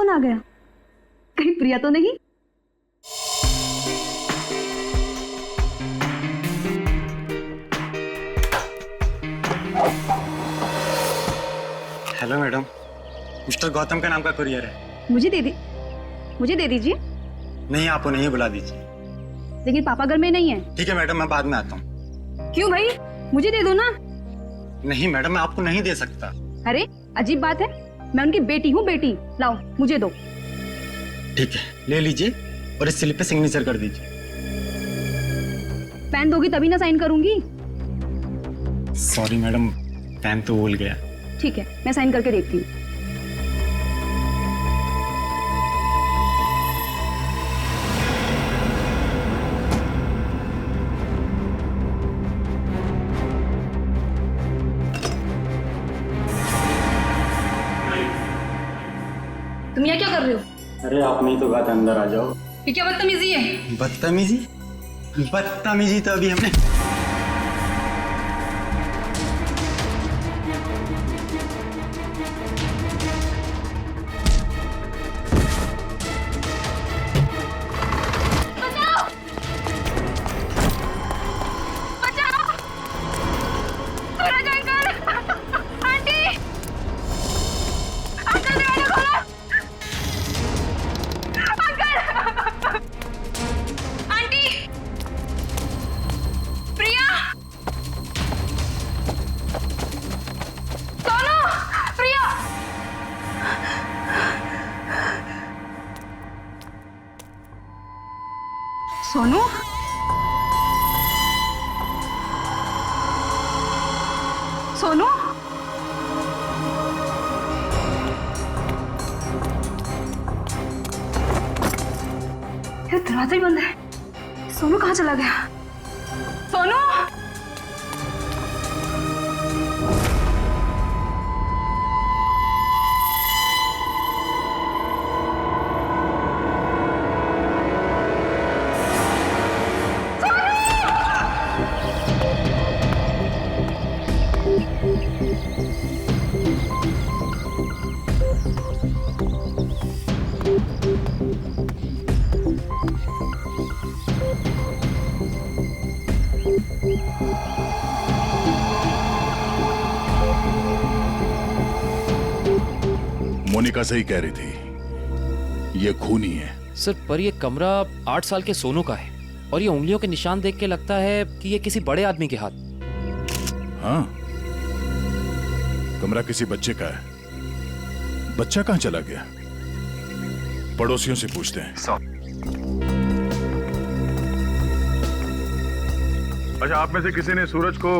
कौन आ गया? कहीं प्रिया तो नहीं? हेलो मैडम, मिस्टर गौतम का नाम का कुरियर है। मुझे दे दीजिए। नहीं, आप उन्हें ही बुला दीजिए। लेकिन पापा घर में नहीं है। ठीक है मैडम, मैं बाद में आता हूँ। क्यों भाई, मुझे दे दो ना। नहीं मैडम, मैं आपको नहीं दे सकता। अरे अजीब बात है, मैं उनकी बेटी हूँ, बेटी। लाओ मुझे दो। ठीक है, ले लीजिए और इस स्लिप पे सिग्नेचर कर दीजिए। पेन दोगी तभी ना साइन करूंगी। सॉरी मैडम, पेन तो भूल गया। ठीक है, मैं साइन करके देखती हूँ। तुम यहाँ क्या कर रहे हो? अरे आपने ही तो कहा था अंदर आ जाओ। ये क्या बदतमीजी है? बदतमीजी तो अभी हमने सोनू, सोनू, ये दरवाजा ही बंद है। सोनू कहाँ चला गया? सोनू, मोनिका सही कह रही थी, ये खूनी है। सर, पर ये कमरा 8 साल के सोनू का है और ये उंगलियों के निशान देख के लगता है कि ये किसी बड़े आदमी के हाथ। हाँ, कमरा किसी बच्चे का है। बच्चा कहाँ चला गया? पड़ोसियों से पूछते हैं। अच्छा, आप में से किसी ने सूरज को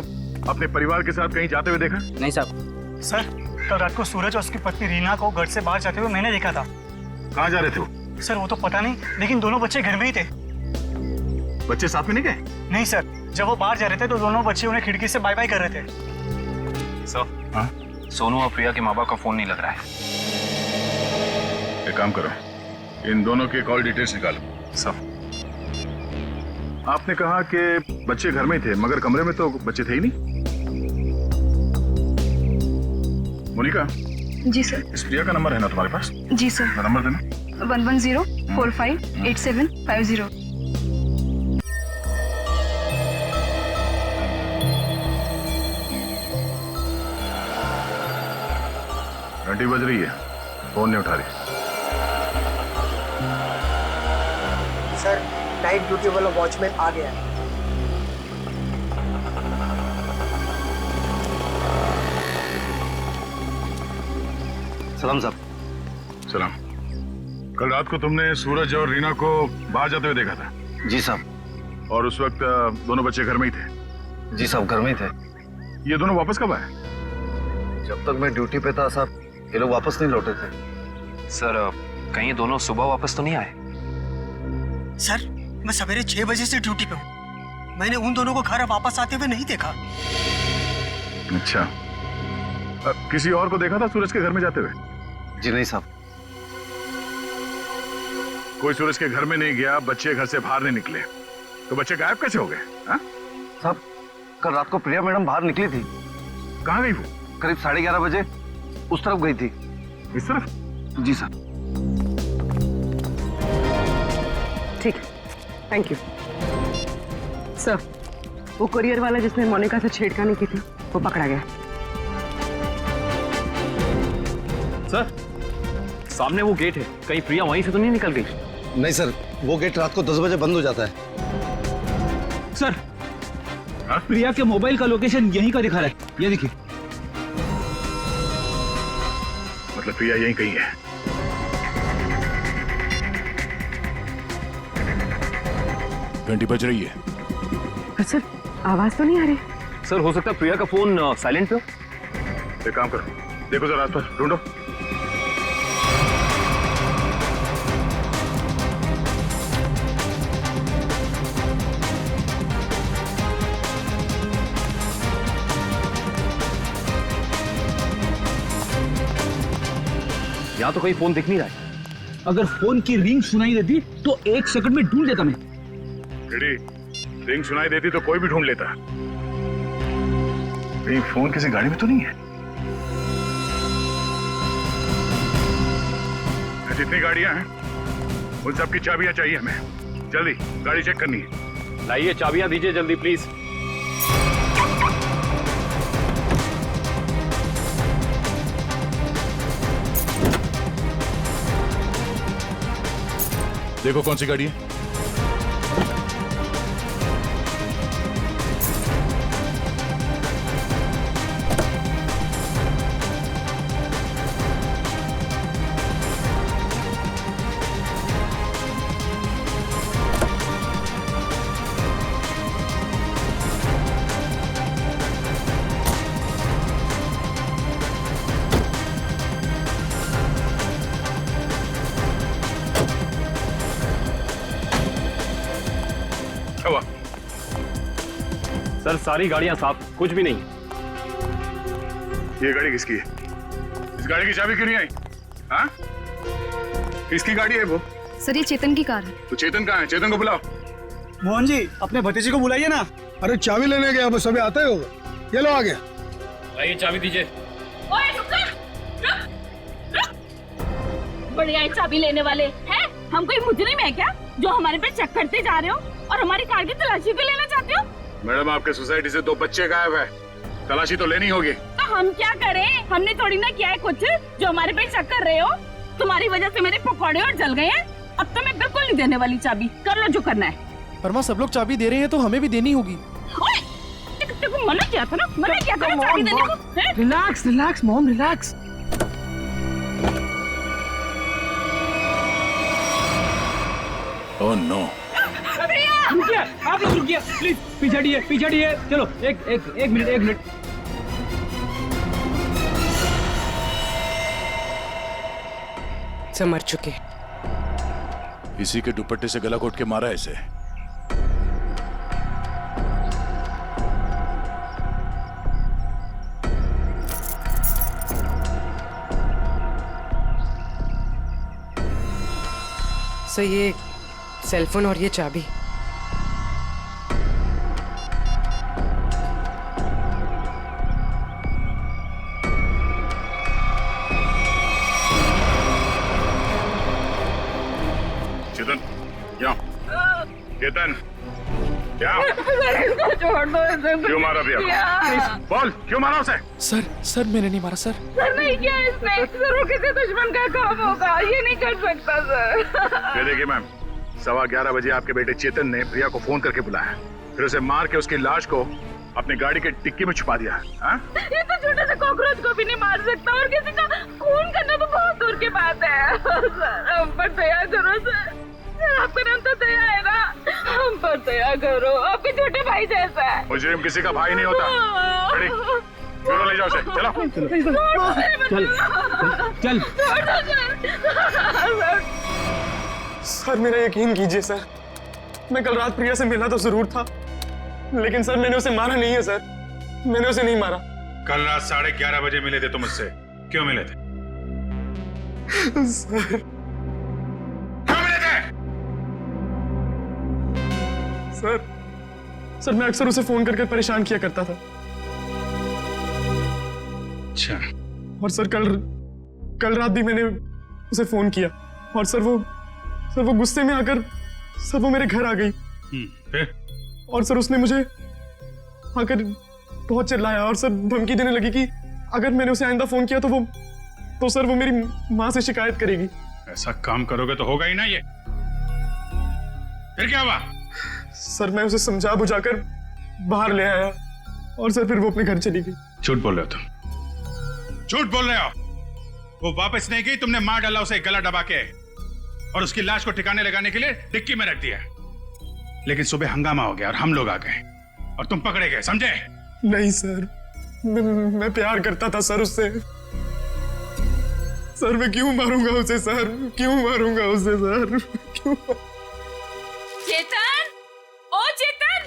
अपने परिवार के साथ कहीं जाते हुए देखा? नहीं साहब। सर, कल रात को सूरज और उसकी पत्नी रीना को घर से बाहर जाते हुए मैंने देखा था। कहाँ जा रहे थे वो? सर वो तो पता नहीं, लेकिन दोनों बच्चे घर में ही थे। बच्चे साथ में नहीं गए? नहीं सर, जब वो बाहर जा रहे थे तो दोनों बच्चे उन्हें खिड़की से बाय बाय कर रहे थे। सर, हाँ? सोनू और प्रिया के माँ बाप का फोन नहीं लग रहा है। एक काम करो, इन दोनों के कॉल डिटेल्स निकालो। सर, आपने कहा कि बच्चे घर में थे, मगर कमरे में तो बच्चे थे ही नहीं। मोनिका, जी सर। इस प्रिया का नंबर है ना तुम्हारे पास? जी सर। नंबर देना। 110458750। घंटी बज रही है, फोन नहीं उठा रही। सर, नाइट ड्यूटी वाला वॉचमैन आ गया है। सलाम साहब। सलाम। कल रात को तुमने सूरज और रीना को बाहर जाते हुए देखा था? जी साहब। और उस वक्त दोनों बच्चे घर में ही थे? जी साहब, घर में ही थे। ये दोनों वापस कब आए? जब तक मैं ड्यूटी पे था साहब, ये लोग वापस नहीं लौटे थे। सर, कहीं ये दोनों सुबह वापस तो नहीं आए? सर, मैं सवेरे 6 बजे से ड्यूटी पे हूँ। मैंने उन दोनों को घर वापस आते हुए नहीं देखा। अच्छा, किसी और को देखा था सूरज के घर में जाते हुए? जी नहीं साहब। कोई सूरज के घर में नहीं गया, बच्चे घर से बाहर नहीं निकले, तो बच्चे गायब कैसे हो गए? साहब, कल रात को प्रिया मैडम बाहर निकली थी। कहाँ गई वो? करीब 11:30 बजे उस तरफ गई थी। इस तरफ? जी साहब। ठीक, थैंक यू। सर, वो कुरियर वाला जिसने मोनिका से छेड़खानी की थी, वो पकड़ा गया। सर, सामने वो गेट है, कहीं प्रिया वहीं से तो नहीं निकल गई? नहीं सर, वो गेट रात को 10 बजे बंद हो जाता है। सर, प्रिया के मोबाइल का लोकेशन यहीं का दिखा रहा है, ये देखिए। मतलब प्रिया यहीं कहीं है। घंटी बज रही है। पर सर, आवाज तो नहीं आ रही। सर, हो सकता है प्रिया का फोन साइलेंट पे हो। एक काम करो, देखो जरा आसपास ढूंढो। यहाँ तो कहीं फोन दिख नहीं रहा है। अगर फोन की रिंग सुनाई देती तो 1 सेकंड में ढूंढ लेता मैं। रिंग सुनाई देती तो कोई भी ढूंढ लेता। कहीं फोन किसी गाड़ी में तो नहीं है? जितनी गाड़ियां हैं उन सब की चाबियां चाहिए हमें। जल्दी गाड़ी चेक करनी है। लाइए, चाबियां दीजिए जल्दी प्लीज। देखो कौन सी गाड़ी है। हुआ? सर, सारी गाड़ियां साफ, कुछ भी नहीं। ये गाड़ी किसकी है? इस गाड़ी की चाबी क्यों नहीं आई? हाँ? किसकी गाड़ी है वो? सर, ये चेतन की कार है। तो चेतन कहाँ है? चेतन को बुलाओ। मोहन जी, अपने भतीजे को बुलाइए ना। अरे चाबी लेने गया, बस अभी आता ही होगा। ये लो आ गया। लाइए, चाबी दीजिए। ओए रुक। बढ़िया है, चाबी लेने वाले हैं। हम कोई मुजरिम है क्या जो हमारे पे चेक करते जा रहे हो और हमारी कार की तलाशी भी लेना चाहते हो? मैडम, आपके सोसाइटी से 2 बच्चे गायब है, तलाशी तो लेनी होगी। तो हम क्या करें? हमने थोड़ी ना किया है कुछ जो हमारे पे शक कर रहे हो। तुम्हारी वजह से मेरे पकौड़े और जल गए हैं। अब तो मैं बिल्कुल नहीं देने वाली चाबी। कर लो जो करना है। पर माँ, सब लोग चाबी दे रहे हैं तो हमें भी देनी होगी। ओए, तेको मना किया था ना, मना किया था ना चाबी देने को। Relax relax mom, relax. Oh no. रुकिए, आप लोग रुकिए प्लीज। पीछे हटिए। चलो, एक मिनट। सब मर चुके। इसी के दुपट्टे से गला घोट के मारा ऐसे। सर, ये सेलफोन और ये चाबी। चेतन, यहाँ। चेतन, क्या? छोड़ दो इसे। क्यों मारा भैया? बोल, क्यों मारा उसे? सर मैंने नहीं मारा सर। सर, नहीं किया इसने। जरूर किसी दुश्मन का काम होगा, ये नहीं कर सकता सर। ये देखिए मैम, 11:15 बजे आपके बेटे चेतन ने प्रिया को फोन करके बुलाया, फिर उसे मार के उसकी लाश को अपनी गाड़ी के डिक्की में छुपा दिया। हाँ? ये तो छोटे से कॉकरोच को भी नहीं मार सकता और किसी का खून करना तो बहुत दूर की बात है। सर, हम पर दया करो सर। आपका नाम तो दया है ना, हम पर दया करो। आपके छोटे भाई जैसा है। मुजरिम किसी का भाई नहीं होता। रेडी? क्यों ले जाओ उसे? चलो। चल। सर, मेरा यकीन कीजिए सर, मैं कल रात प्रिया से मिला तो जरूर था, लेकिन सर मैंने उसे मारा नहीं है सर। मैंने उसे नहीं मारा। कल रात 11:30 बजे मिले थे तुम मुझसे, क्यों मिले थे? सर, क्यों मिले थे? सर मैं अक्सर उसे फोन करके परेशान किया करता था। अच्छा। और सर कल रात भी मैंने उसे फोन किया और सर वो गुस्से में आकर सर वो मेरे घर आ गई फिर और सर उसने मुझे आकर बहुत चिल्लाया और सर धमकी देने लगी कि अगर मैंने उसे आइंदा फोन किया तो सर वो मेरी माँ से शिकायत करेगी। ऐसा काम करोगे तो होगा ही ना ये। फिर क्या हुआ? सर मैं उसे समझा बुझाकर बाहर ले आया और सर फिर वो अपने घर चली गई। झूठ बोल रहे हो तुम, झूठ बोल रहे हो। वो वापस नहीं गई, तुमने मार डाला उसे गला दबा के और उसकी लाश को ठिकाने लगाने के लिए डिक्की में रख दिया। लेकिन सुबह हंगामा हो गया और हम लोग आ गए और तुम पकड़े गए, समझे? नहीं सर, मैं प्यार करता था सर उससे। सर मैं क्यों मारूंगा उसे सर, क्यों मारूंगा उसे सर, क्यों? चेतन, ओ चेतन!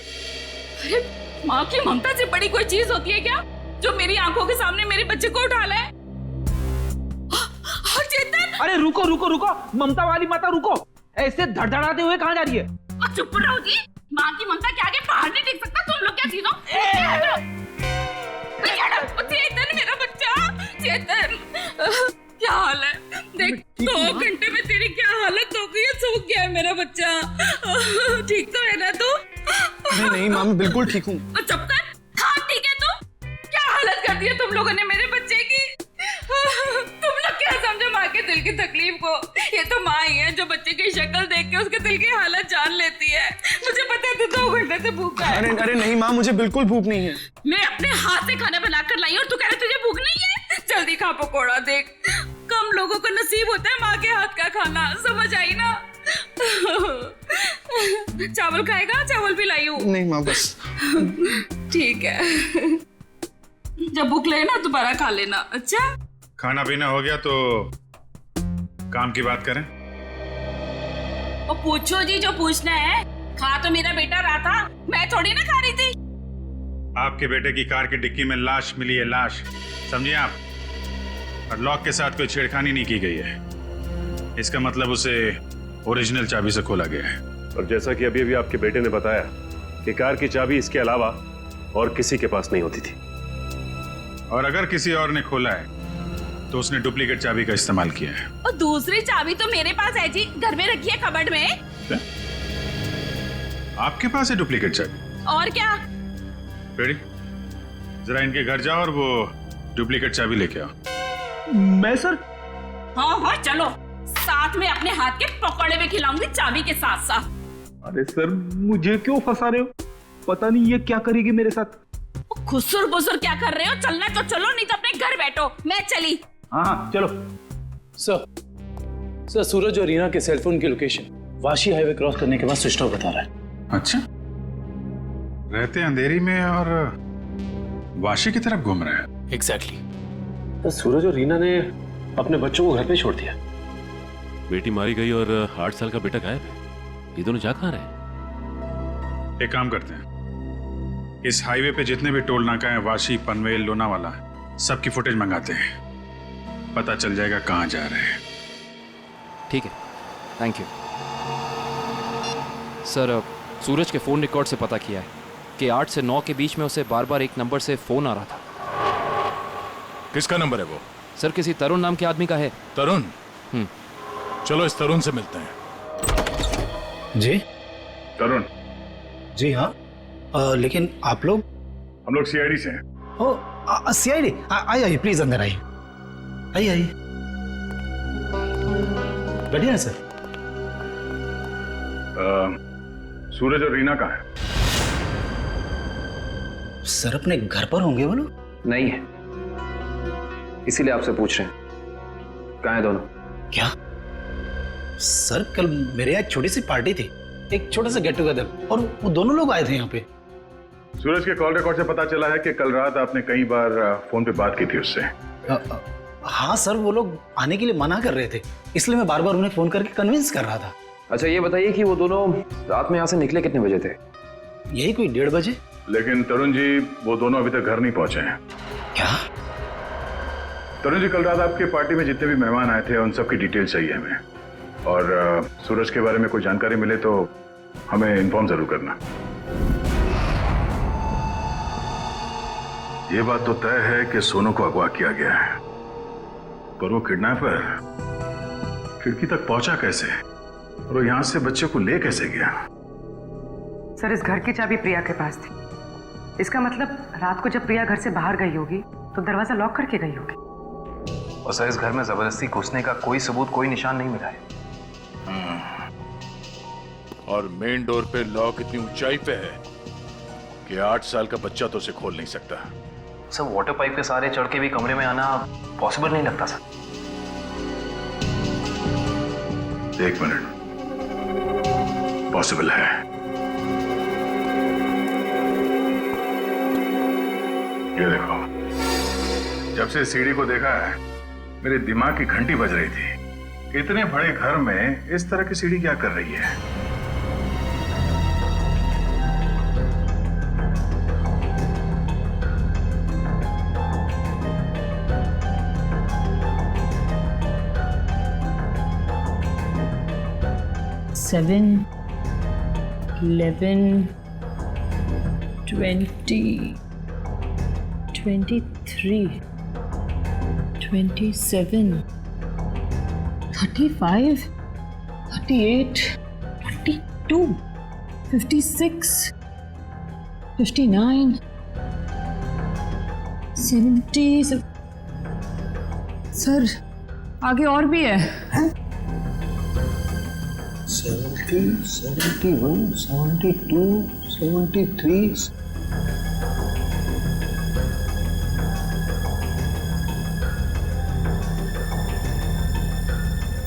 अरे माँ की ममता से बड़ी कोई चीज होती है क्या जो मेरी आंखों के सामने मेरे बच्चे को उठा ले? चेतन! अरे रुको रुको रुको, ममता वाली माता रुको, ऐसे धड़धड़ाते हुए कहाँ जा रही है? चुप रहो जी, माँ की ममता के आगे पहाड़ नहीं टिक सकता। तुम लोग क्या चीजों? चेतन मेरा बच्चा, चेतन क्या हाल है? देख 2 घंटे में तेरी क्या हालत हो गई है, सूख गया है मेरा बच्चा। ठीक तो है ना तू? नहीं माँ, मैं बिल्कुल ठीक हूँ। चुप कर। हाँ ठीक है तू? क्या हालत कर दी है तुम लोगों ने मेरे बच्चे की? तुम लोग क्या समझो माँ के दिल की तकलीफ को? ये तो माँ ही है जो बच्चे की शक्ल देख के उसके दिल की हालत जान लेती है। मुझे पता है तू 2 घंटे से भूखा है। अरे नहीं माँ, मुझे बिल्कुल भूख नहीं है। मैं अपने हाथ से खाना बनाकर लाई और तू कह रहा तुझे भूख नहीं है? जल्दी खा पकोड़ा। देख कम लोगों को नसीब होता है माँ के हाथ का खाना, समझ आई ना? चावल खाएगा? चावल भी लाई हूँ। नहीं माँ बस। ठीक है, जब भूख लगे ना दोबारा खा लेना। अच्छा खाना पीना हो गया तो काम की बात करें। और पूछो जी जो पूछना है। खा तो मेरा बेटा रहा था, मैं थोड़ी ना खा रही थी। आपके बेटे की कार की डिक्की में लाश मिली है, लाश, समझिए आप। और लॉक के साथ कोई छेड़खानी नहीं की गई है। इसका मतलब उसे ओरिजिनल चाबी से खोला गया है। और जैसा कि अभी आपके बेटे ने बताया कि कार की चाबी इसके अलावा और किसी के पास नहीं होती थी। और अगर किसी और ने खोला है तो उसने डुप्लीकेट चाबी का इस्तेमाल किया है। और दूसरी चाबी तो मेरे पास है जी, घर में रखी है कबर्ड में। क्या? आपके पास है डुप्लीकेट चाबी? और क्या? बेटी जरा इनके घर जाओ और वो डुप्लीकेट चाबी लेके आओ। मैं सर? हाँ चलो, साथ में अपने हाथ के पकौड़े भी खिलाऊंगी चाबी के साथ साथ। अरे सर मुझे क्यों फंसा रहे हो? पता नहीं ये क्या करेगी मेरे साथ। खुसुर बुसुर क्या कर रहे हो? चलना तो चलो, नहीं तो अपने घर बैठो। मैं चली। हाँ चलो। सर सूरज और रीना के सेलफोन की लोकेशन वाशी हाईवे क्रॉस करने के बाद स्विच ऑफ बता रहा है। अच्छा, रहते अंधेरी में और वाशी की तरफ घूम रहे हैं। एग्जैक्टली। तो सूरज और रीना ने अपने बच्चों को घर पे छोड़ दिया। बेटी मारी गई और 8 साल का बेटा गायब है। ये दोनों जा कहाँ रहे? एक काम करते हैं, इस हाईवे पे जितने भी टोल नाका हैं, वाशी, पनवेल, लोनावाला, सबकी फुटेज मंगाते हैं। पता चल जाएगा कहाँ जा रहे हैं। ठीक है, थैंक यू सर। सूरज के फोन रिकॉर्ड से पता किया है कि 8 से 9 के बीच में उसे बार बार एक नंबर से फोन आ रहा था। किसका नंबर है वो? सर किसी तरुण नाम के आदमी का है। तरुण? चलो इस तरुण से मिलते हैं। जी तरुण? जी हाँ, लेकिन आप लोग? हम लोग सीआईडी से हैं। ओ सीआईडी? आइए प्लीज अंदर आइए। आइए बैठिए ना सर। सूरज और रीना कहाँ है? सर अपने घर पर होंगे वो लोग। नहीं है, इसीलिए आपसे पूछ रहे हैं कहाँ है दोनों। क्या सर, कल मेरे यहाँ एक छोटी सी पार्टी थी, एक छोटा सा गेट टुगेदर, और वो दोनों लोग आए थे यहाँ पे। सूरज के कॉल रिकॉर्ड से पता चला है कि कल रात आपने कई बार फोन पे बात की थी उससे। हाँ सर, वो लोग आने के लिए मना कर रहे थे, इसलिए मैं बार बार उन्हें फोन करके कन्विंस कर रहा था। अच्छा ये बताइए कि वो दोनों रात में यहाँ से निकले कितने बजे थे? यही कोई 1:30 बजे। लेकिन तरुण जी, वो दोनों अभी तक घर नहीं पहुंचे हैं। क्या? तरुण जी, कल रात आपके पार्टी में जितने भी मेहमान आए थे उन सबकी डिटेल चाहिए हमें, और सूरज के बारे में कोई जानकारी मिले तो हमें इन्फॉर्म जरूर करना। ये बात तो तय है कि सोनू को अगवा किया गया है, पर वो किडनैपर खिड़की तक पहुंचा कैसे और वो यहाँ से बच्चे को ले कैसे गया? सर इस घर की चाबी प्रिया के पास थी। इसका मतलब रात को जब प्रिया घर से बाहर गई होगी तो दरवाजा लॉक करके गई होगी। और सर इस घर में जबरदस्ती घुसने का कोई सबूत, कोई निशान नहीं मिला है। और मेन डोर पे लॉक इतनी ऊंचाई पे है कि 8 साल का बच्चा तो उसे खोल नहीं सकता। सर वाटर पाइप के सहारे चढ़ के भी कमरे में आना पॉसिबल नहीं लगता सर। 1 मिनट, पॉसिबल है। ये देखो, जब से सीढ़ी को देखा है मेरे दिमाग की घंटी बज रही थी। इतने बड़े घर में इस तरह की सीढ़ी क्या कर रही है? Seven, 11, 20, 23, 27, 35, 38, 42, 56, 59, 70। सर आगे और भी है। 70, 71, 72, 73।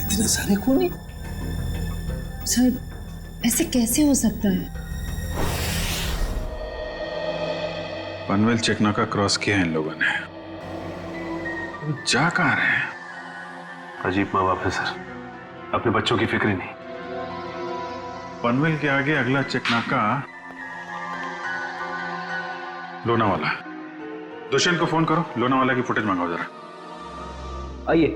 इतने सारे कोने? सर ऐसे कैसे हो सकता है? पनवेल चेकनाका क्रॉस किया है इन लोगों ने। जा कहाँ रहे हैं? अजीब माँ बाप है सर, अपने बच्चों की फिक्र ही नहीं। पनवेल के आगे अगला चेकनाका लोनावाला। दुष्यंत को फोन करो, लोनावाला की फुटेज मंगाओ जरा। आइए।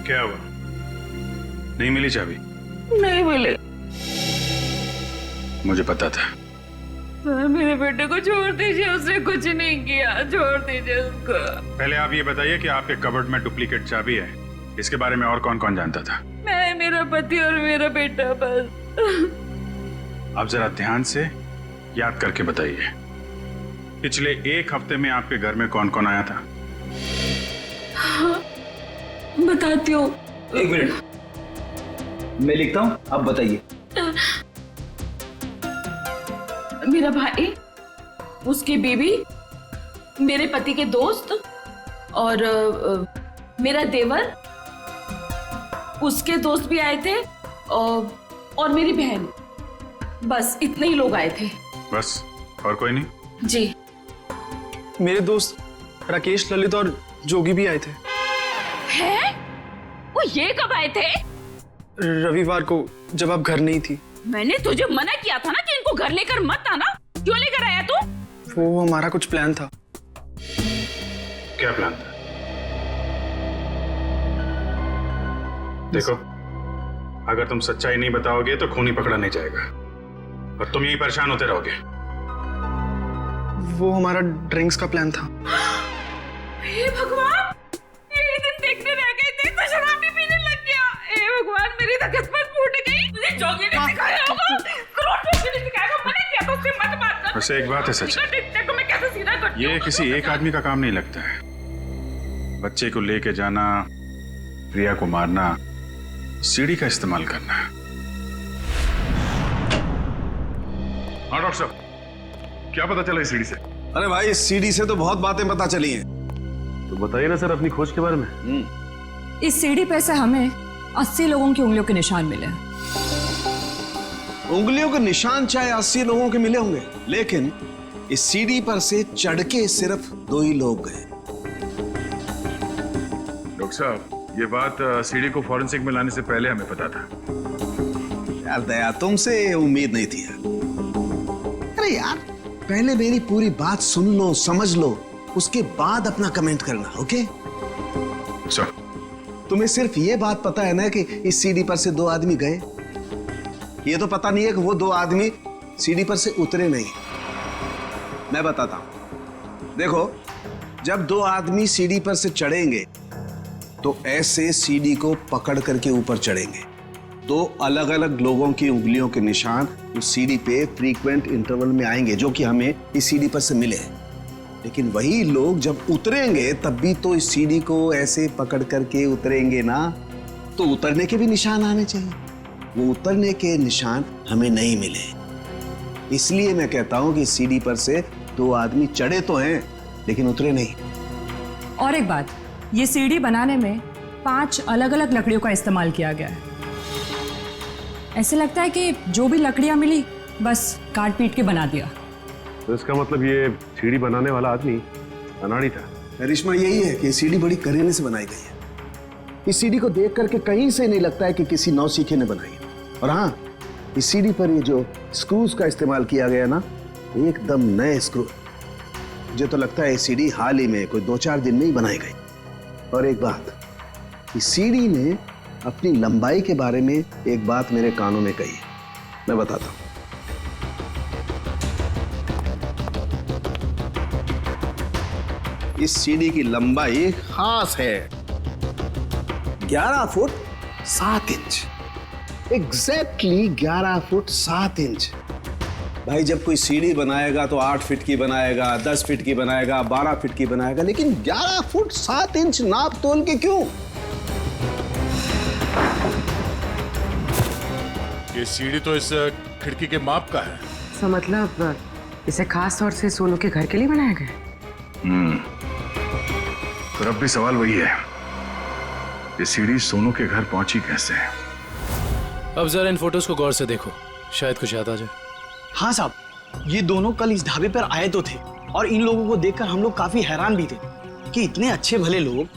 क्या हुआ? नहीं मिली चाबी? नहीं मिले। मुझे पता था। सर मेरे बेटे को छोड़ दीजिए, उसने कुछ नहीं किया, छोड़ दीजिए उसको। पहले आप ये बताइए कि आपके कबर्ड में डुप्लीकेट चाबी है, इसके बारे में और कौन कौन जानता था? मैं, मेरा पति और मेरा बेटा बस। आप जरा ध्यान से याद करके बताइए, पिछले 1 हफ्ते में आपके घर में कौन कौन आया था? हाँ, बताती हूँ। 1 मिनट, मैं लिखता हूँ, आप बताइए। मेरा भाई, उसकी बीवी, मेरे पति के दोस्त और मेरा देवर, उसके दोस्त भी आए थे और मेरी बहन। बस इतने ही लोग आए थे। बस, और कोई नहीं? जी। मेरे दोस्त राकेश, ललित और जोगी भी आए थे। हैं? वो ये कब आए थे? रविवार को, जब आप घर नहीं थी। मैंने तुझे मना किया था ना कि इनको घर लेकर मत आना। क्यों लेकर आया तू? वो हमारा कुछ प्लान था। क्या प्लान था? देखो, अगर तुम सच्चाई नहीं बताओगे तो खूनी पकड़ा नहीं जाएगा और तुम यही परेशान होते रहोगे। वो हमारा ड्रिंक्स का प्लान था। हे भगवान, यही दिन देखने रह गए थे तो शराब भी पीने लग गया। हे भगवान, मेरी तो किस्मत फूट गई। मुझे जोगी ने सिखाया होगा, करोड़पति ने सिखाया होगा। मैंने क्या तो उससे मत बात कर। वैसे एक बात है सच, देखो मैं कैसे सीधा करती हूँ। ये किसी एक आदमी का काम नहीं लगता है। बच्चे को लेके जाना, प्रिया को मारना, सीढ़ी का इस्तेमाल करना। हाँ डॉक्टर साहब, क्या पता चला इस सीढ़ी से? अरे भाई, इस सीढ़ी से तो बहुत बातें पता चली हैं। तो बताइए ना सर अपनी खोज के बारे में। इस सीढ़ी पे से हमें 80 लोगों की उंगलियों के निशान मिले। उंगलियों के निशान चाहे 80 लोगों के मिले होंगे, लेकिन इस सीढ़ी पर से चढ़ के सिर्फ 2 ही लोग गए। डॉक्टर साहब, ये बात सीढ़ी को फॉरेंसिक में लाने से पहले हमें पता था। यार दया, तुमसे उम्मीद नहीं थी यार। अरे यार, पहले मेरी पूरी बात सुन लो, समझ लो, उसके बाद अपना कमेंट करना, ओके? सर, तुम्हें सिर्फ ये बात पता है ना कि इस सीढ़ी पर से 2 आदमी गए। ये तो पता नहीं है कि वो 2 आदमी सीढ़ी पर से उतरे नहीं। मैं बताता हूं, देखो, जब दो आदमी सीढ़ी पर से चढ़ेंगे तो ऐसे सीढ़ी को पकड़ करके ऊपर चढ़ेंगे। दो अलग अलग लोगों की उंगलियों के निशान उस सीढ़ी पे फ्रीक्वेंट इंटरवल में आएंगे, जो कि हमें इस सीढ़ी पर से मिले। लेकिन वही लोग जब उतरेंगे तब भी तो इस सीढ़ी को ऐसे पकड़ करके उतरेंगे ना, तो उतरने के भी निशान आने चाहिए। वो उतरने के निशान हमें नहीं मिले। इसलिए मैं कहता हूं कि सीढ़ी पर से दो आदमी चढ़े तो हैं लेकिन उतरे नहीं। और एक बात, ये सीढ़ी बनाने में 5 अलग अलग लकड़ियों का इस्तेमाल किया गया है। ऐसे लगता है कि जो भी लकड़ियां मिली बस काट पीट के बना दिया। तो इसका मतलब ये सीढ़ी बनाने वाला आदमी अनाड़ी था। करिश्मा यही है कि सीढ़ी बड़ी करीने से बनाई गई है। इस सीढ़ी को देख करके कहीं से नहीं लगता है कि किसी नौसीखे ने बनाई है। और हाँ, इस सीढ़ी पर ये जो स्क्रूज का इस्तेमाल किया गया ना, एकदम नए स्क्रू। मुझे तो लगता है ये सीढ़ी हाल ही में कोई 2-4 दिन में ही बनाई गई। और एक बात, इस सीढ़ी ने अपनी लंबाई के बारे में एक बात मेरे कानों में कही है, मैं बताता हूं। इस सीढ़ी की लंबाई खास है 11 foot 7 inch. Exactly 11 foot 7 inch. भाई जब कोई सीढ़ी बनाएगा तो 8 फीट की बनाएगा, 10 फीट की बनाएगा, 12 फीट की बनाएगा, लेकिन 11 फुट 7 इंच नाप तोल के क्यों? ये सीढ़ी तो इस खिड़की के माप का है। तो मतलब इसे खास तौर से सोनू के घर के लिए बनाया गया? तो अब भी सवाल वही है, ये सीढ़ी सोनू के घर पहुंची कैसे? अब जरा इन फोटोज को गौर से देखो, शायद कुछ याद आ जाए। हाँ साहब, ये दोनों कल इस ढाबे पर आए तो थे और इन लोगों को देखकर हम लोग काफी हैरान भी थे कि इतने अच्छे भले लोग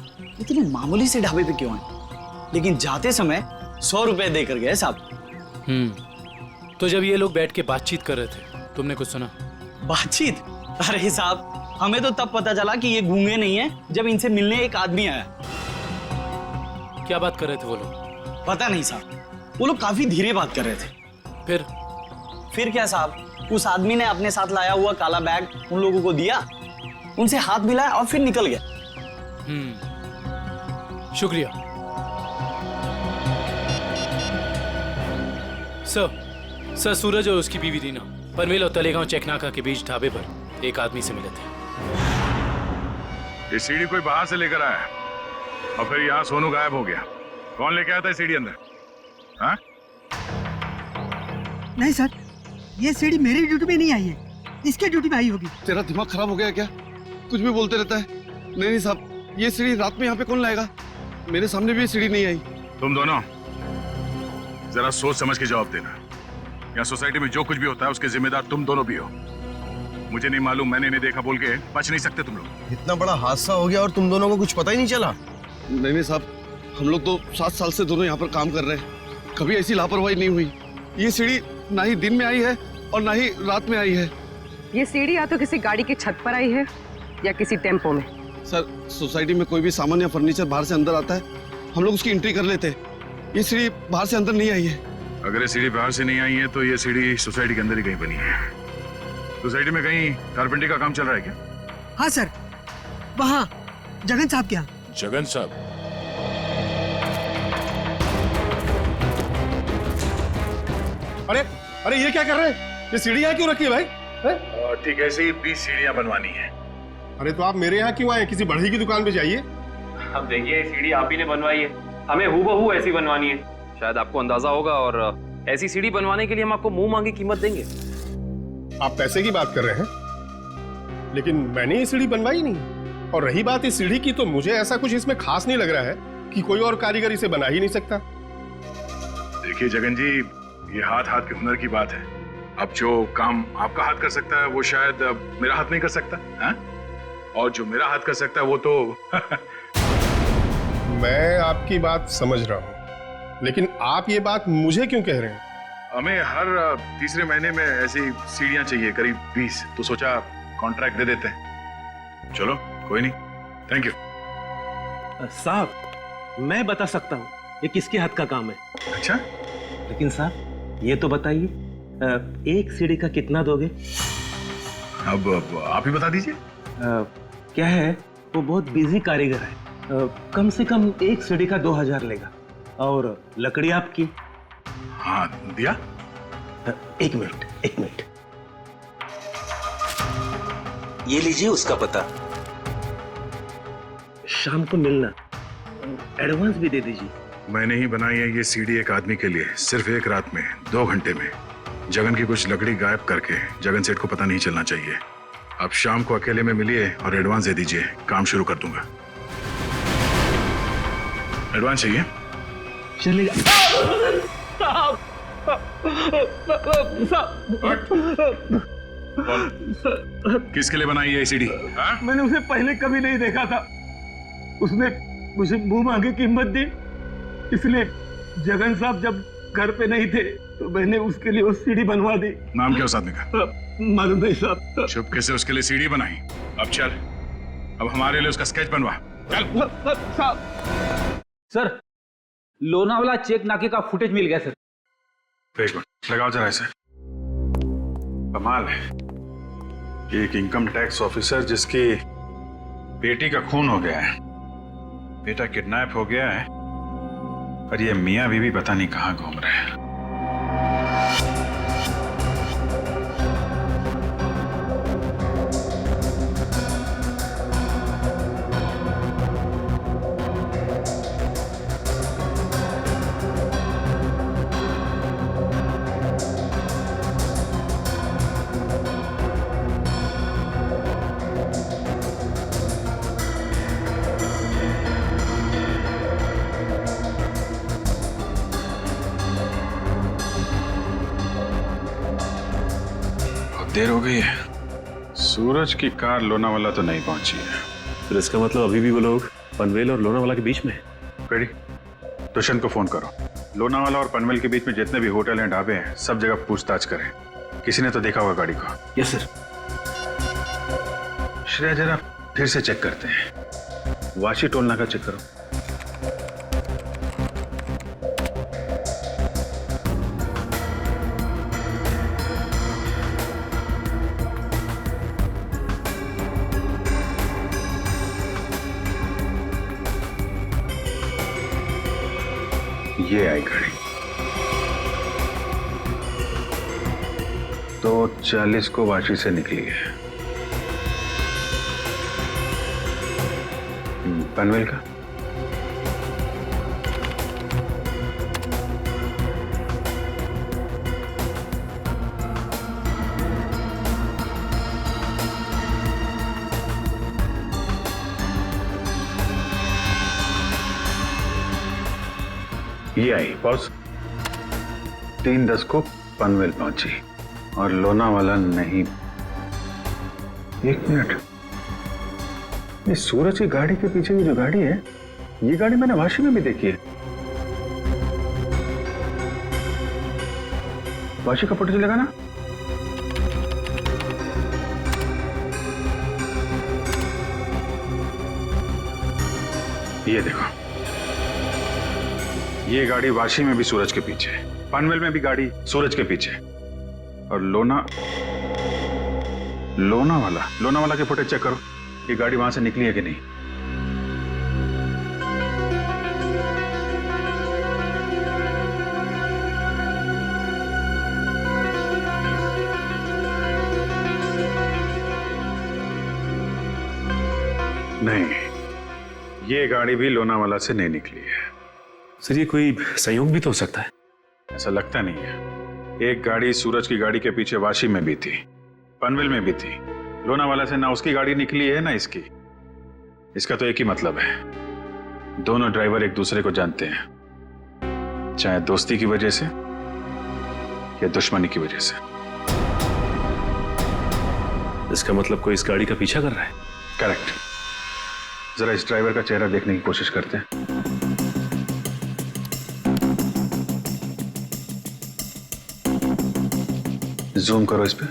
इतने मामूली से ढाबे पे क्यों आए। लेकिन जाते समय 100 रुपए देकर गए साहब। तो जब ये लोग बैठ के बातचीत कर रहे थे, तुमने कुछ सुना? बातचीत? अरे साहब, हमें तो तब पता चला कि ये गूंगे नहीं है जब इनसे मिलने एक आदमी आया। क्या बात कर रहे थे वो लोग? पता नहीं साहब, वो लोग काफी धीरे बात कर रहे थे। फिर क्या साहब, उस आदमी ने अपने साथ लाया हुआ काला बैग उन लोगों को दिया, उनसे हाथ मिलाया और फिर निकल गया। शुक्रिया सर। सूरज और उसकी बीवी रीना पनवेल और तलेगांव चेकनाका के बीच ढाबे पर एक आदमी से मिले थे। ये सीढ़ी कोई बाहर से लेकर आया और फिर यहाँ सोनू गायब हो गया। कौन लेके आया था सीढ़ी अंदर? हाँ? नहीं सर, ये सीढ़ी मेरी ड्यूटी में नहीं आई है, इसके ड्यूटी में आई होगी। तेरा दिमाग खराब हो गया क्या? कुछ भी बोलते रहता है। नहीं साहब, ये सीढ़ी रात में यहाँ पे कौन लाएगा? मेरे सामने भी सीढ़ी नहीं आई। तुम दोनों जरा सोच समझ के जवाब देना। यहाँ सोसाइटी में जो कुछ भी होता है उसके जिम्मेदार तुम दोनों भी हो। मुझे नहीं मालूम, मैंने नहीं देखा बोल के बच नहीं सकते तुम लोग। इतना बड़ा हादसा हो गया और तुम दोनों को कुछ पता ही नहीं चला? नहीं साहब, हम लोग तो 7 साल से दोनों यहाँ पर काम कर रहे हैं, कभी ऐसी लापरवाही नहीं हुई। ये सीढ़ी ना ही दिन में आई है और ना ही रात में आई है। ये सीढ़ी या तो किसी गाड़ी की छत पर आई है या किसी टेम्पो में। सर, सोसाइटी में कोई भी सामान या फर्नीचर बाहर से अंदर आता है, हम लोग उसकी एंट्री कर लेते हैं। ये सीढ़ी बाहर से अंदर नहीं आई है। अगर ये सीढ़ी बाहर से नहीं आई है तो ये सीढ़ी सोसाइटी के अंदर ही कहीं बनी है। सोसाइटी में कहीं कारपेंटरी का काम चल रहा है क्या? हाँ सर, वहाँ जगन साहब के यहाँ। जगन साहब? अरे ये क्या कर रहे हैं? ये सीढ़ी यहाँ क्यों रखी है भाई? ठीक है, ऐसे ही 20 सीढ़ियां बनवानी है। अरे तो आप मेरे यहाँ क्यों आए? किसी बढ़ई की दुकान पे जाइए। अब देखिए, सीढ़ी आप ही ने बनवाई है, हमें हूबहू ऐसी बनवानी है। शायद आपको अंदाजा होगा, और ऐसी सीढ़ी बनवाने के लिए हम आपको मुंह मांगी कीमत देंगे। आप पैसे की बात कर रहे हैं, लेकिन मैंने ये सीढ़ी बनवाई नहीं। और रही बात इस सीढ़ी की, तो मुझे ऐसा कुछ इसमें खास नहीं लग रहा है कि कोई और कारीगर इसे बना ही नहीं सकता। देखिए जगन जी, ये हाथ हाथ के हुनर की बात है। अब जो काम आपका हाथ कर सकता है वो शायद मेरा हाथ नहीं कर सकता है? और जो मेरा हाथ कर सकता है वो तो मैं आपकी बात समझ रहा हूँ, लेकिन आप ये बात मुझे क्यों कह रहे हैं? हमें हर तीसरे महीने में ऐसी सीढ़ियां चाहिए, करीब 20, तो सोचा कॉन्ट्रैक्ट दे देते हैं। चलो कोई नहीं, थैंक यू। साहब, मैं बता सकता हूँ ये किसके हाथ का काम है। अच्छा? लेकिन साहब ये तो बताइए एक सीढ़ी का कितना दोगे? अब आप ही बता दीजिए। क्या है, वो बहुत बिजी कारीगर है, कम से कम एक सीढ़ी का 2000 लेगा। और लकड़ी आपकी? हाँ दिया। एक मिनट, ये लीजिए उसका पता। शाम को मिलना, एडवांस भी दे दीजिए। मैंने ही बनाई है ये सीढ़ी एक आदमी के लिए, सिर्फ एक रात में, 2 घंटे में। जगन की कुछ लकड़ी गायब करके जगन सेठ को पता नहीं चलना चाहिए। आप शाम को अकेले में मिलिए और एडवांस दे दीजिए, काम शुरू कर दूंगा। एडवांस चाहिए? चलेगा। किसके लिए बनाई है सीढ़ी? मैंने उसे पहले कभी नहीं देखा था, उसने मुझे मुंह मांगे कीमत दी, इसलिए जगन साहब जब घर पे नहीं थे तो मैंने उसके लिए वो सीढ़ी बनवा दी। नाम क्या उस आदमी का? मालूम नहीं साहब। चुपके से उसके लिए सीढ़ी बनाई। अब चल, अब हमारे लिए उसका स्केच बनवा। चल। सर, लोनावाला चेक नाके का फुटेज मिल गया सर। एक मिनट लगाओ जरा इसे। कमाल है, एक इनकम टैक्स ऑफिसर जिसकी बेटी का खून हो गया है, बेटा किडनैप हो गया है, और ये मियां बीवी पता नहीं कहां घूम रहे हैं। देर हो गई है, सूरज की कार लोनावाला तो नहीं पहुंची है। फिर इसका मतलब अभी भी वो लोग पनवेल और लोनावाला के बीच में है। रेडी, दुष्यंत को फोन करो। लोनावाला और पनवेल के बीच में जितने भी होटल हैं, ढाबे हैं, सब जगह पूछताछ करें। किसी ने तो देखा होगा गाड़ी को। Yes sir. श्रेया जरा फिर से चेक करते हैं, वाशी टोल नाका चेक करो। ये आई गाड़ी 2:40 को वाशी से निकली है। पनवेल का ये आई पॉज 3:10 को पनवेल पहुंची और लोनावाला नहीं। एक मिनट, ये सूरज की गाड़ी के पीछे की जो गाड़ी है, ये गाड़ी मैंने वाशी में भी देखी है। वाशी का फोटो चलेगा ना? ये देखो, ये गाड़ी वाशी में भी सूरज के पीछे, पनवेल में भी गाड़ी सूरज के पीछे, और लोनावाला के फुटेज चेक करो, ये गाड़ी वहां से निकली है कि नहीं। नहीं, ये गाड़ी भी लोनावाला से नहीं निकली है। सर, ये कोई संयोग भी तो हो सकता है। ऐसा लगता नहीं है। एक गाड़ी सूरज की गाड़ी के पीछे वाशी में भी थी, पनवेल में भी थी। लोनावाला से ना उसकी गाड़ी निकली है ना इसकी। इसका तो एक ही मतलब है, दोनों ड्राइवर एक दूसरे को जानते हैं, चाहे दोस्ती की वजह से या दुश्मनी की वजह से। इसका मतलब कोई इस गाड़ी का पीछा कर रहा है। करेक्ट। जरा इस ड्राइवर का चेहरा देखने की कोशिश करते हैं। जूम करो इस पे।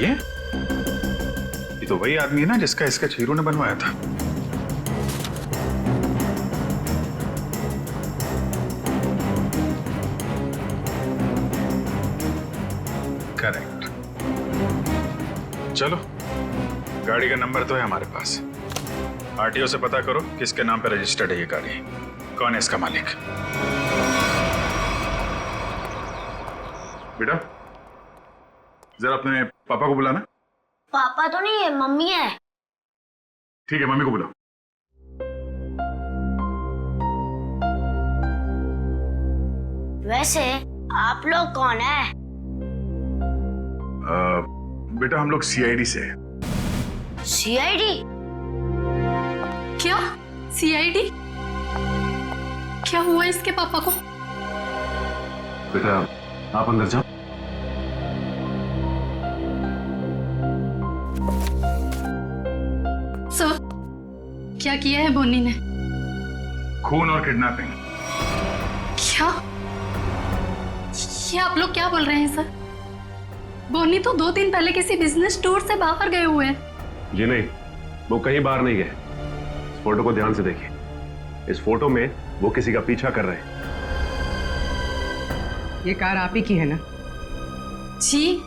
ये तो वही आदमी है ना जिसका स्केच हीरो ने बनवाया था। चलो, गाड़ी का नंबर तो है हमारे पास। आरटीओ से पता करो किसके नाम पे रजिस्टर्ड है ये गाड़ी, कौन है इसका मालिक। बेटा, जरा अपने पापा को बुलाना। पापा तो नहीं है, मम्मी है। ठीक है, मम्मी को बुलाओ। वैसे आप लोग कौन है? बेटा, हम लोग सीआईडी से हैं। सीआईडी? क्या सीआईडी? क्या हुआ इसके पापा को? बेटा, आप अंदर जाओ। सर, क्या किया है बोनी ने? खून और किडनैपिंग। क्या? ये आप लोग क्या बोल रहे हैं सर? बोनी तो 2 दिन पहले किसी बिजनेस टूर से बाहर गए हुए हैं। जी नहीं, वो कहीं बाहर नहीं गए। इस फोटो को ध्यान से देखिए। इस फोटो में वो किसी का पीछा कर रहे हैं। ये कार आप ही की है ना? जी,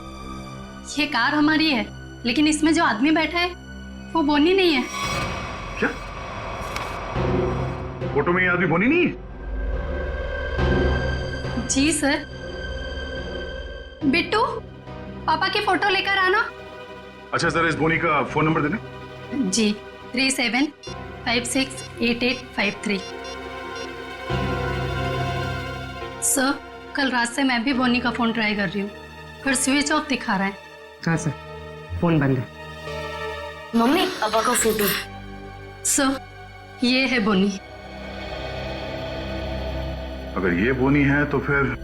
ये कार हमारी है, लेकिन इसमें जो आदमी बैठा है वो बोनी नहीं है। क्या? फोटो में ये आदमी बोनी नहीं है? जी सर। बिट्टू, पापा की फोटो लेकर आना। अच्छा, जरा इस बोनी का फोन नंबर देना। जी, 37568853। सर, कल रात से मैं भी बोनी का फोन ट्राई कर रही हूँ, पर स्विच ऑफ दिखा रहा है। हाँ सर, फोन बंद है। मम्मी, पापा का फोटो। सर, ये है बोनी। अगर ये बोनी है तो फिर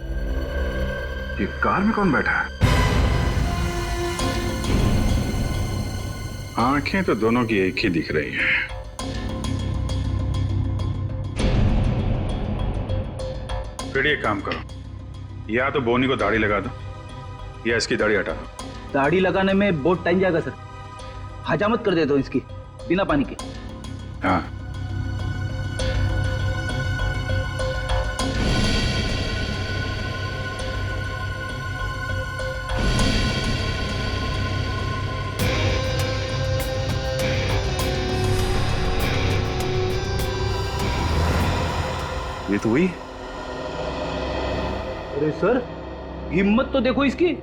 ये कार में कौन बैठा है? आंखें तो दोनों की एक ही दिख रही हैं। फिर एक काम करो, या तो बोनी को दाढ़ी लगा दो या इसकी दाढ़ी हटा दो। दाढ़ी लगाने में बहुत टाइम जाएगा सर, हजामत कर देता हूँ इसकी बिना पानी के। हाँ, ये तो हुई। अरे सर, हिम्मत तो देखो इसकी।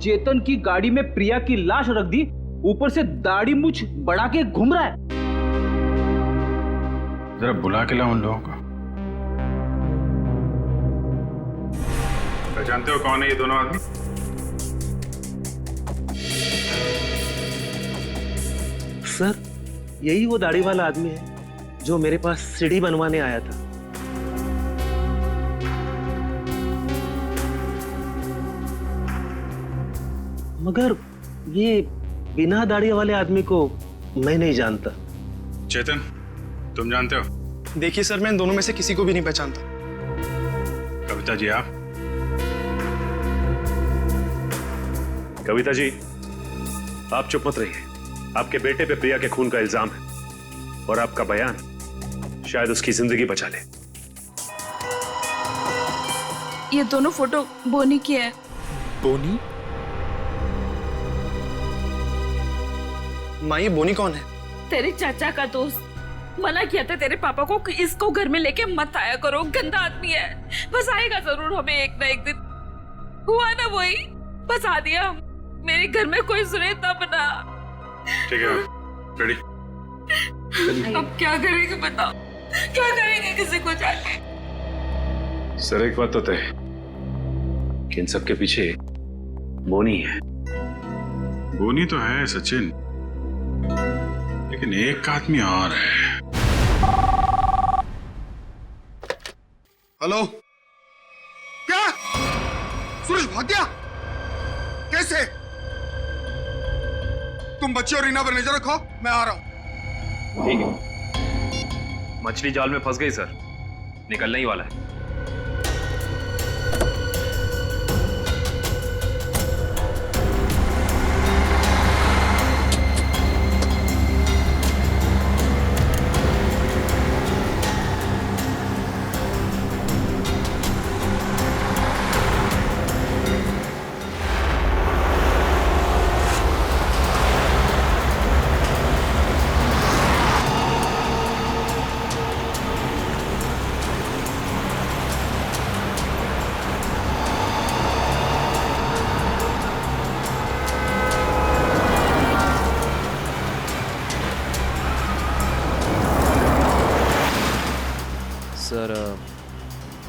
चेतन की गाड़ी में प्रिया की लाश रख दी, ऊपर से दाढ़ी मूछ बढ़ा के घूम रहा है। जरा बुला के लाओ उन लोगों को। पहचानते हो कौन है ये दोनों आदमी? सर, यही वो दाढ़ी वाला आदमी है जो मेरे पास सीढ़ी बनवाने आया था। मगर ये बिना दाढ़ी वाले आदमी को मैं नहीं जानता। चेतन, तुम जानते हो? देखिए सर, मैं इन दोनों में से किसी को भी नहीं पहचानता। कविता जी, आप? कविता जी, आप चुप मत रहिए। आपके बेटे पे प्रिया के खून का इल्जाम है और आपका बयान शायद उसकी जिंदगी बचा ले। ये दोनों फोटो बोनी की है। बोनी? माँ, ये बोनी कौन है? तेरे चाचा का दोस्त। मना किया था तेरे पापा को कि इसको घर में लेके मत आया करो, गंदा आदमी है। बस आएगा जरूर हमें एक ना एक दिन। हुआ ना वही, बस आ दिया। मेरे घर में कोई सुने तब ना। ठीक है, रेडी? अब क्या करेंगे बताओ, क्या करेंगे किसी को जाके? सर, एक बात तो तय है कि इन सबके पीछे बोनी है। बोनी तो है सचिन, लेकिन एक आदमी और है। हेलो? क्या? सूरज भाग गया? कैसे? तुम बच्चे और रीना पर नजर रखो, मैं आ रहा हूं। ठीक है। मछली जाल में फंस गई सर, निकलने ही वाला है।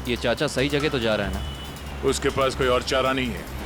ये चाचा सही जगह तो जा रहा है ना? उसके पास कोई और चारा नहीं है।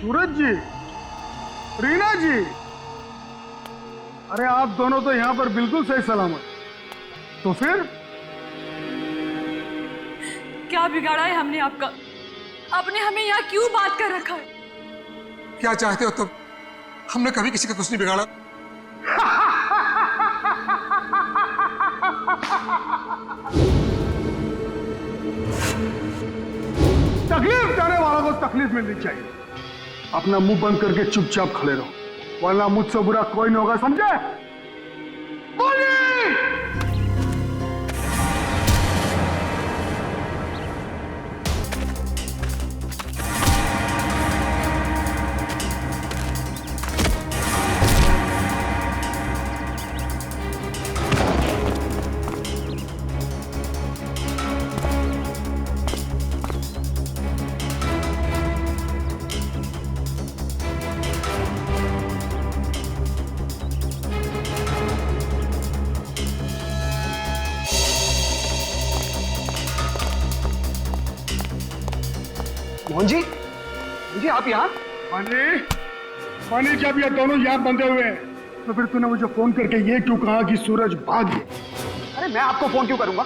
सूरज जी, रीना जी, अरे आप दोनों तो यहाँ पर बिल्कुल सही सलामत। तो फिर क्या बिगाड़ा है हमने आपका? आपने हमें यहाँ क्यों बात कर रखा है? क्या चाहते हो तुम? हमने कभी किसी का कुछ नहीं बिगाड़ा। तकलीफ देने वालों को तकलीफ मिलनी चाहिए। अपना मुंह बंद करके चुपचाप खड़े रहो, वरना मुझसे बुरा कोई नहीं होगा, समझे? बोलिए। मोहन जी, जी आप यहाँ? पानी जब ये दोनों यहाँ बंधे हुए हैं तो फिर तूने मुझे फोन करके ये क्यों कहा कि सूरज भाग गया? अरे मैं आपको फोन क्यों करूंगा?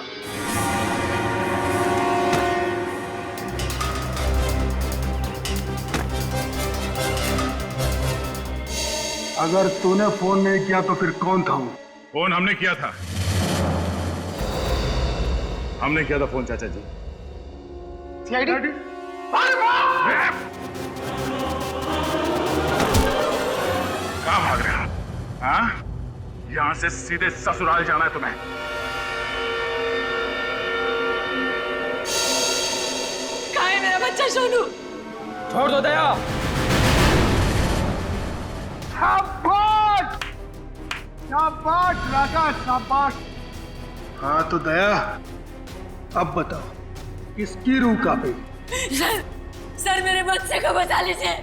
अगर तूने फोन नहीं किया तो फिर कौन था वो? फोन हमने किया था। हमने किया था फोन चाचा जी। सीआईडी? कहाँ भाग रहे हो? हाँ? यहां से सीधे ससुराल जाना है तुम्हें। कहाँ है मेरा बच्चा सोनू? छोड़ दो दया। शाबाश, शाबाश राजा, शाबाश। हाँ तो दया, अब बताओ किसकी रूह कांपे? सर मेरे बच्चे को बचा लीजिए,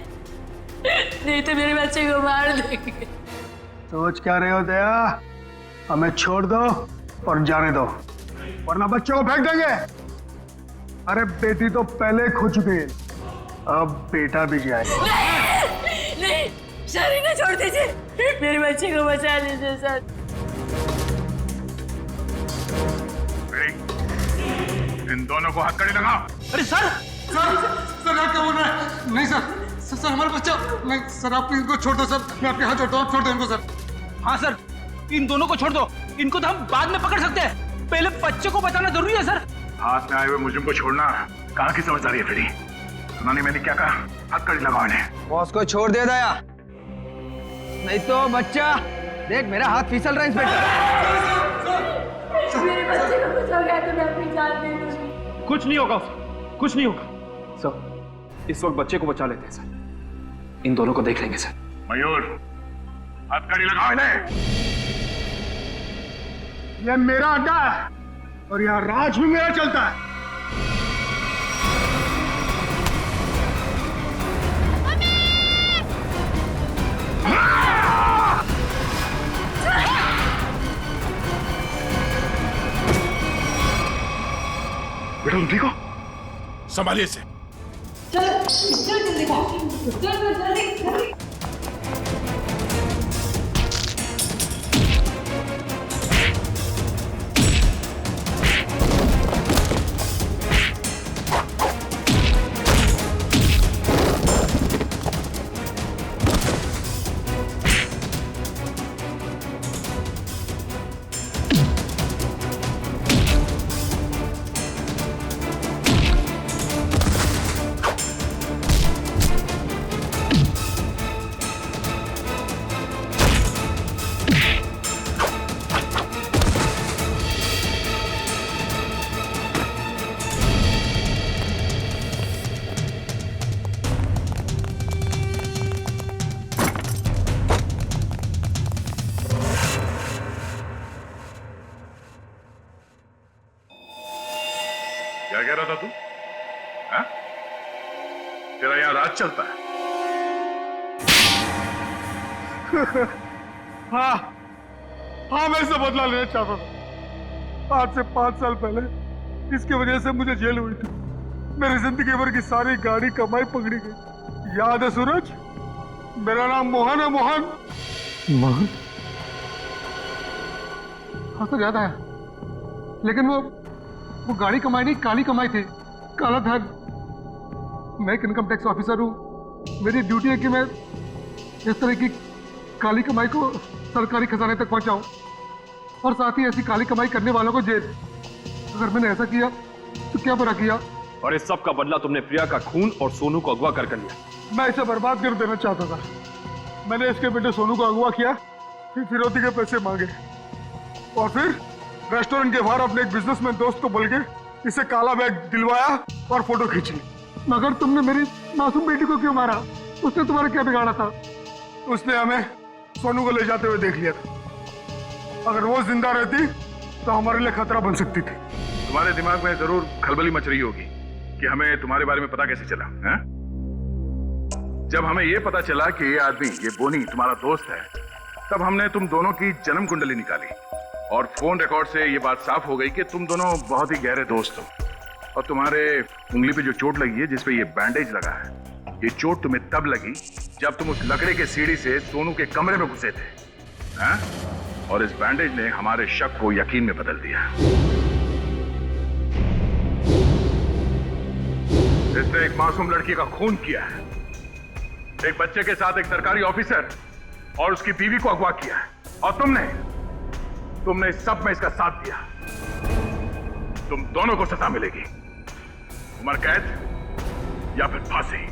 नहीं तो मेरे बच्चे को मार देंगे। सोच क्या रहे हो दया? हमें छोड़ दो और जाने दो, वरना बच्चों को फेंक देंगे। अरे बेटी तो पहले खो चुकी है, अब बेटा भी जाएगा। नहीं सर, इन्हें छोड़ दीजिए, मेरे बच्चे को बचा लीजिए सर। इन दोनों को हथकड़ी लगाओ। अरे सर, सर आप क्या बोल रहे हैं? नहीं सर हमारा बच्चा। नहीं सर, आप इनको छोड़ दो सर, मैं आपके हाथ जोड़ता हूँ, छोड़ दो इनको सर। हाँ सर, इन दोनों को छोड़ दो, इनको तो हम बाद में पकड़ सकते हैं, पहले बच्चे को बचाना जरूरी है सर। हाथ में आए हुए मुझे को छोड़ना कहाँ की समझदारी है फिरी? उन्होंने मैंने क्या कहा? हथकड़ी लगाओ इन्हें। बॉस को छोड़ दे दया, नहीं तो बच्चा देख मेरा हाथ फिसल रहा है इंस्पेक्टर। मेरे बच्चे को कुछ हो गया तो मैं अपनी जान दे दूंगी। कुछ नहीं होगा, कुछ नहीं होगा सर। इस वक्त बच्चे को बचा लेते हैं सर, इन दोनों को देख लेंगे सर। मयूर, हथकड़ी लगाओ इन्हें। ये मेरा अड्डा है और यहाँ राज भी मेरा चलता है। बेटा तुम ठीक हो? संभालिए से। चल जल्दी चल जल्दी। क्या कह रहा था तू? हाँ? तेरा यहाँ राज चलता है? हाँ मैं इससे बदला लेना चाहता था। आज से 5 साल पहले इसकी वजह से मुझे जेल हुई थी। मेरी जिंदगी भर की सारी गाड़ी कमाई पकड़ी गई। याद है सूरज? मेरा नाम मोहन है। मोहन मोहन हाँ सर याद आया, लेकिन वो गाड़ी कमाई नहीं, काली कमाई थी, काला धन। मैं एक इनकम टैक्स ऑफिसर हूँ। मेरी ड्यूटी है कि मैं इस तरह की काली कमाई को सरकारी खजाने तक पहुंचाऊं और साथ ही ऐसी काली कमाई करने वालों को जेल। अगर मैंने ऐसा किया तो क्या बुरा किया? और इस सब का बदला तुमने प्रिया का खून और सोनू को अगवा कर लिया। मैं इसे बर्बाद कर देना चाहता था। मैंने इसके बेटे सोनू को अगवा किया, फिर फिरौती के पैसे मांगे और फिर रेस्टोरेंट के बाहर अपने एक बिजनेसमैन दोस्त को बोल के इसे काला बैग दिलवाया और फोटो खींची। मगर तुमने मेरी मासूम बेटी को क्यों मारा? उसने तुम्हारा क्या बिगाड़ा था? उसने हमें सोनू को ले जाते हुए देख लिया था। अगर वो जिंदा रहती तो हमारे लिए खतरा बन सकती थी। तुम्हारे दिमाग में जरूर खलबली मच रही होगी कि हमें तुम्हारे बारे में पता कैसे चला है? जब हमें ये पता चला कि ये आदमी, ये बोनी तुम्हारा दोस्त है, तब हमने तुम दोनों की जन्म कुंडली निकाली और फोन रिकॉर्ड से ये बात साफ हो गई कि तुम दोनों बहुत ही गहरे दोस्त हो। और तुम्हारे उंगली पे जो चोट लगी है, जिसपे ये बैंडेज लगा है, ये चोट तुम्हें तब लगी जब तुम उस लकड़े के सीढ़ी से सोनू के कमरे में घुसे थे, हैं? और इस बैंडेज ने हमारे शक को यकीन में बदल दिया। इसने एक मासूम लड़की का खून किया है, एक बच्चे के साथ एक सरकारी ऑफिसर और उसकी बीवी को अगवा किया है, और तुमने इस सब में इसका साथ दिया। तुम दोनों को सजा मिलेगी, उम्र कैद या फिर फांसी।